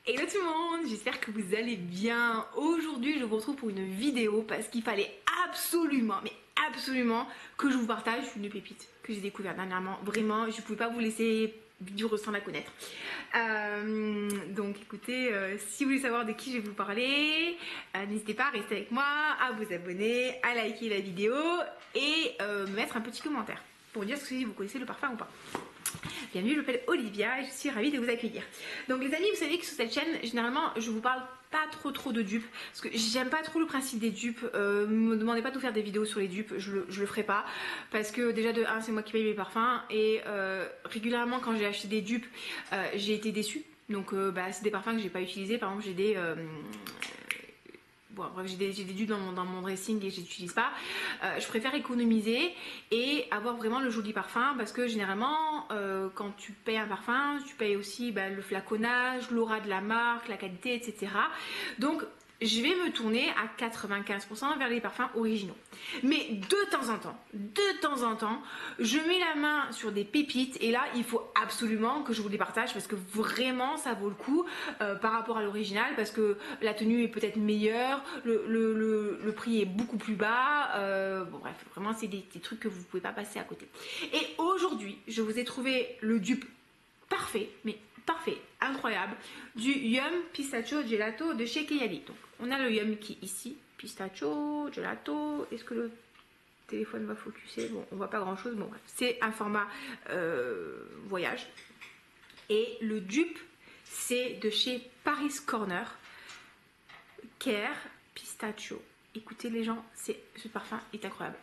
Hello tout le monde, j'espère que vous allez bien. Aujourd'hui je vous retrouve pour une vidéo parce qu'il fallait absolument, mais absolument que je vous partage une pépite que j'ai découverte dernièrement. Vraiment, je ne pouvais pas vous laisser vivre sans la connaître. Donc écoutez, si vous voulez savoir de qui je vais vous parler, n'hésitez pas à rester avec moi, à vous abonner, à liker la vidéo et mettre un petit commentaire pour dire si vous connaissez le parfum ou pas. Bienvenue, je m'appelle Olivia et je suis ravie de vous accueillir. Donc les amis, vous savez que sur cette chaîne, généralement, je vous parle pas trop de dupes parce que j'aime pas trop le principe des dupes. Me demandez pas de vous faire des vidéos sur les dupes, je le ferai pas parce que déjà de 1 c'est moi qui paye mes parfums et régulièrement quand j'ai acheté des dupes, j'ai été déçue. Donc c'est des parfums que j'ai pas utilisés. Par exemple, j'ai des bon, bref, j'ai des dupes dans mon dressing et je les utilise pas. Je préfère économiser et avoir vraiment le joli parfum parce que généralement quand tu payes un parfum, tu payes aussi le flaconnage, l'aura de la marque, la qualité, etc. Donc je vais me tourner à 95% vers les parfums originaux. Mais de temps en temps, je mets la main sur des pépites et là, il faut absolument que je vous les partage parce que vraiment, ça vaut le coup par rapport à l'original parce que la tenue est peut-être meilleure, le prix est beaucoup plus bas. Bon bref, vraiment, c'est des trucs que vous ne pouvez pas passer à côté. Et aujourd'hui, je vous ai trouvé le dupe parfait, mais parfait, incroyable, du Yum Pistachio Gelato de chez Keyali. Donc, on a le Yum qui est ici, Pistachio Gelato. Est-ce que le téléphone va focuser? Bon, on voit pas grand chose. Bon, bref, c'est un format voyage. Et le dupe, c'est de chez Paris Corner, Care Pistachio. Écoutez les gens, ce parfum est incroyable.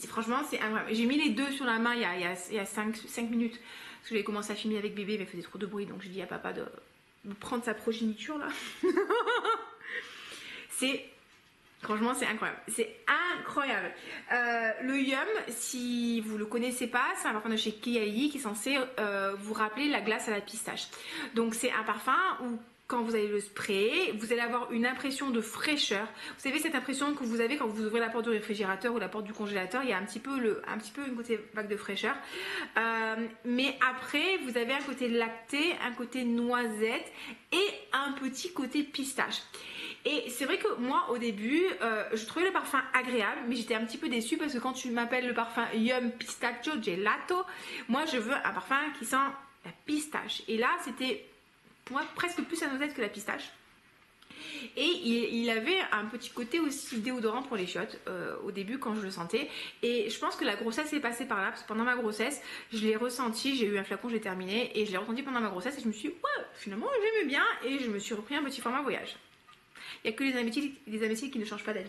Franchement, c'est incroyable. J'ai mis les deux sur la main il y a 5 minutes. Parce que j'avais commencé à filmer avec bébé, mais il faisait trop de bruit. Donc j'ai dit à papa de prendre sa progéniture là. Franchement, c'est incroyable. C'est incroyable. Le Yum, si vous le connaissez pas, c'est un parfum de chez Keyali qui est censé vous rappeler la glace à la pistache. Donc c'est un parfum où quand vous allez le sprayer, vous allez avoir une impression de fraîcheur. Vous savez cette impression que vous avez quand vous ouvrez la porte du réfrigérateur ou la porte du congélateur, il y a un petit peu une côté vague de fraîcheur. Mais après, vous avez un côté lacté, un côté noisette et un petit côté pistache. Et c'est vrai que moi au début je trouvais le parfum agréable mais j'étais un petit peu déçue parce que quand tu m'appelles le parfum Yum Pistachio Gelato, moi je veux un parfum qui sent la pistache et là c'était pour moi presque plus la noisette que la pistache. Et il avait un petit côté aussi déodorant pour les chiottes au début quand je le sentais. Et je pense que la grossesse est passée par là parce que pendant ma grossesse, je l'ai ressenti, j'ai eu un flacon, je l'ai terminé et je l'ai ressenti pendant ma grossesse et je me suis dit ouais, finalement j'aimais bien et je me suis repris un petit format voyage. Il n'y a que les imbéciles qui ne changent pas d'avis.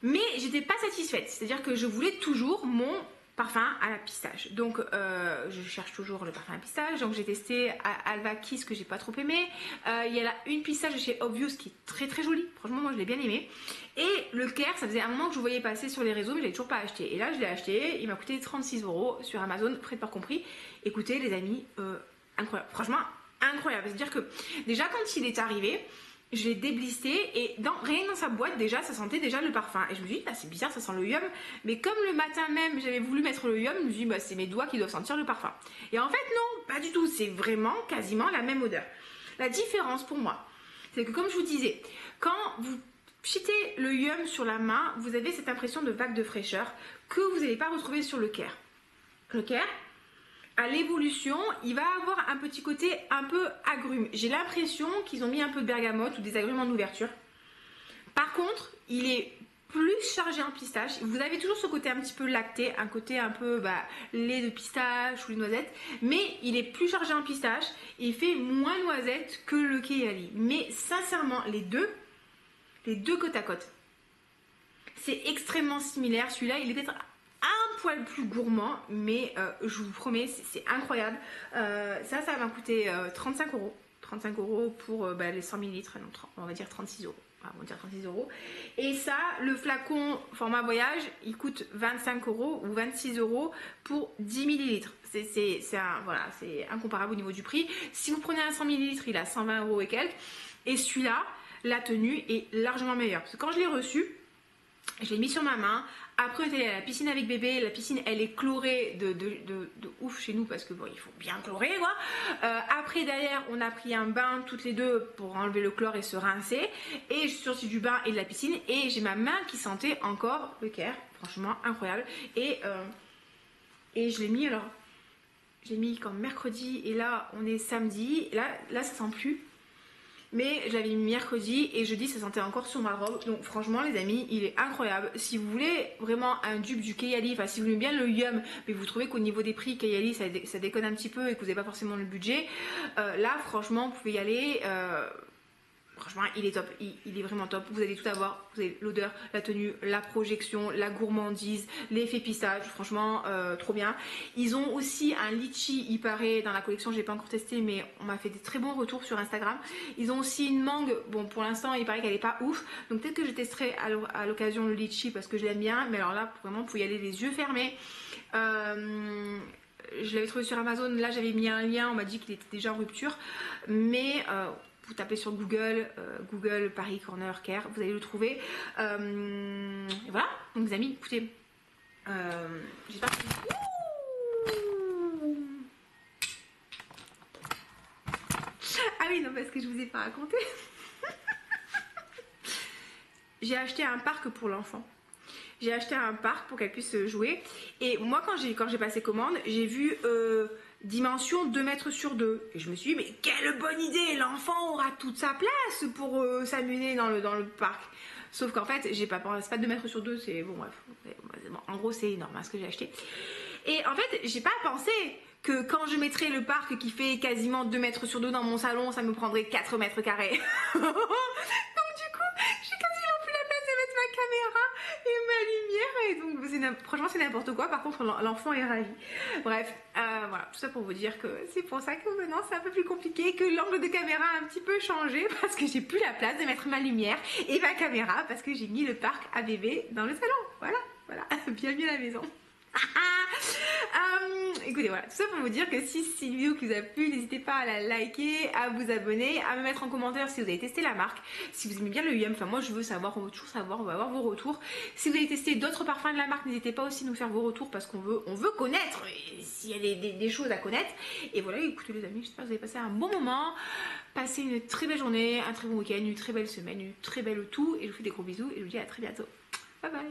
Mais j'étais pas satisfaite, c'est-à-dire que je voulais toujours mon parfum à la pistache. Donc je cherche toujours le parfum à pistache. Donc j'ai testé Alva Kiss que j'ai pas trop aimé. Il y a là une pistache de chez Obvious qui est très jolie. Franchement moi je l'ai bien aimé. Et le Care, ça faisait un moment que je voyais passer sur les réseaux mais je l'ai toujours pas acheté. Et là je l'ai acheté, il m'a coûté 36 € sur Amazon, frais de port compris. Écoutez les amis, incroyable. Franchement incroyable. C'est-à-dire que déjà quand il est arrivé, je l'ai déblisté et rien que dans sa boîte déjà ça sentait déjà le parfum et je me suis dit c'est bizarre, ça sent le Yum, mais comme le matin même j'avais voulu mettre le Yum, je me suis dit c'est mes doigts qui doivent sentir le parfum et en fait non, pas du tout, c'est vraiment quasiment la même odeur. La différence pour moi c'est que comme je vous disais, quand vous pchitez le Yum sur la main, vous avez cette impression de vague de fraîcheur que vous n'allez pas retrouver sur le Care. Le Care à l'évolution, il va avoir un petit côté un peu agrume. J'ai l'impression qu'ils ont mis un peu de bergamote ou des agrumes en ouverture. Par contre, il est plus chargé en pistache. Vous avez toujours ce côté un petit peu lacté, un côté un peu lait de pistache ou les noisettes, mais il est plus chargé en pistache et il fait moins noisette que le Keyali. Mais sincèrement, les deux côte à côte, c'est extrêmement similaire. Celui-là, il est peut-être un poil plus gourmand, mais je vous promets, c'est incroyable. Ça m'a coûté 35 €. 35 € pour les 100 ml, on va dire 36 €. On va dire 36 €. Et ça, le flacon format voyage, il coûte 25 € ou 26 € pour 10 ml. Voilà, c'est incomparable au niveau du prix. Si vous prenez un 100 ml, il a 120 € et quelques. Et celui-là, la tenue est largement meilleure. Parce que quand je l'ai reçu, Je l'ai mis sur ma main. Après, on est allé à la piscine avec bébé. La piscine, elle est chlorée de ouf chez nous parce que bon, il faut bien chlorer quoi. Après, derrière, on a pris un bain toutes les deux pour enlever le chlore et se rincer. Et je suis sortie du bain et de la piscine et j'ai ma main qui sentait encore le Care. Franchement, incroyable. Et je l'ai mis alors. J'ai mis comme mercredi et là, on est samedi. Et là, ça sent plus. Mais je l'avais mis mercredi et jeudi ça sentait encore sur ma robe. Donc franchement les amis, il est incroyable. Si vous voulez vraiment un dupe du Kayali, enfin si vous voulez bien le Yum, mais vous trouvez qu'au niveau des prix Kayali ça déconne un petit peu et que vous n'avez pas forcément le budget, là franchement vous pouvez y aller. Franchement, il est top, il est vraiment top. Vous allez tout avoir, vous avez l'odeur, la tenue, la projection, la gourmandise, l'effet pistache, franchement, trop bien. Ils ont aussi un litchi, il paraît, dans la collection, j'ai pas encore testé, mais on m'a fait des très bons retours sur Instagram. Ils ont aussi une mangue, bon pour l'instant, il paraît qu'elle est pas ouf, donc peut-être que je testerai à l'occasion le litchi parce que je l'aime bien, mais alors là, vraiment, vous pouvez y aller les yeux fermés. Je l'avais trouvé sur Amazon, là j'avais mis un lien, on m'a dit qu'il était déjà en rupture, mais vous tapez sur Google, Google Paris Corner Care, vous allez le trouver. Et voilà, donc les amis, écoutez, j'espère que... Ah oui, non, parce que je vous ai pas raconté. J'ai acheté un parc pour l'enfant. J'ai acheté un parc pour qu'elle puisse jouer. Et moi, quand j'ai passé commande, j'ai vu dimension 2 mètres sur 2. Et je me suis dit, mais quelle bonne idée! L'enfant aura toute sa place pour s'amuser dans le parc. Sauf qu'en fait, j'ai pas pensé, c'est pas 2 mètres sur 2, c'est bon, bref. Bon, en gros, c'est énorme hein, ce que j'ai acheté. Et en fait, j'ai pas pensé que quand je mettrais le parc qui fait quasiment 2 mètres sur 2 dans mon salon, ça me prendrait 4 mètres carrés. Donc, du coup, j'ai quasiment plus la place de mettre ma caméra et ma lumière. Et donc, franchement, c'est n'importe quoi. Par contre, l'enfant est ravi. Bref, voilà, tout ça pour vous dire que c'est pour ça que maintenant, c'est un peu plus compliqué, que l'angle de caméra a un petit peu changé parce que j'ai plus la place de mettre ma lumière et ma caméra parce que j'ai mis le parc à bébé dans le salon. Voilà, bienvenue à la maison. Écoutez, voilà, tout ça pour vous dire que si c'est une vidéo qui vous a plu, n'hésitez pas à la liker, à vous abonner, à me mettre en commentaire si vous avez testé la marque, si vous aimez bien le Yum. Enfin, moi je veux savoir, on veut toujours savoir, on va avoir vos retours. Si vous avez testé d'autres parfums de la marque, n'hésitez pas aussi à nous faire vos retours parce qu'on veut connaître s'il y a des choses à connaître. Et voilà, écoutez les amis, j'espère que vous avez passé un bon moment. Passez une très belle journée, un très bon week-end, une très belle semaine, une très belle tout. Et je vous fais des gros bisous et je vous dis à très bientôt. Bye bye.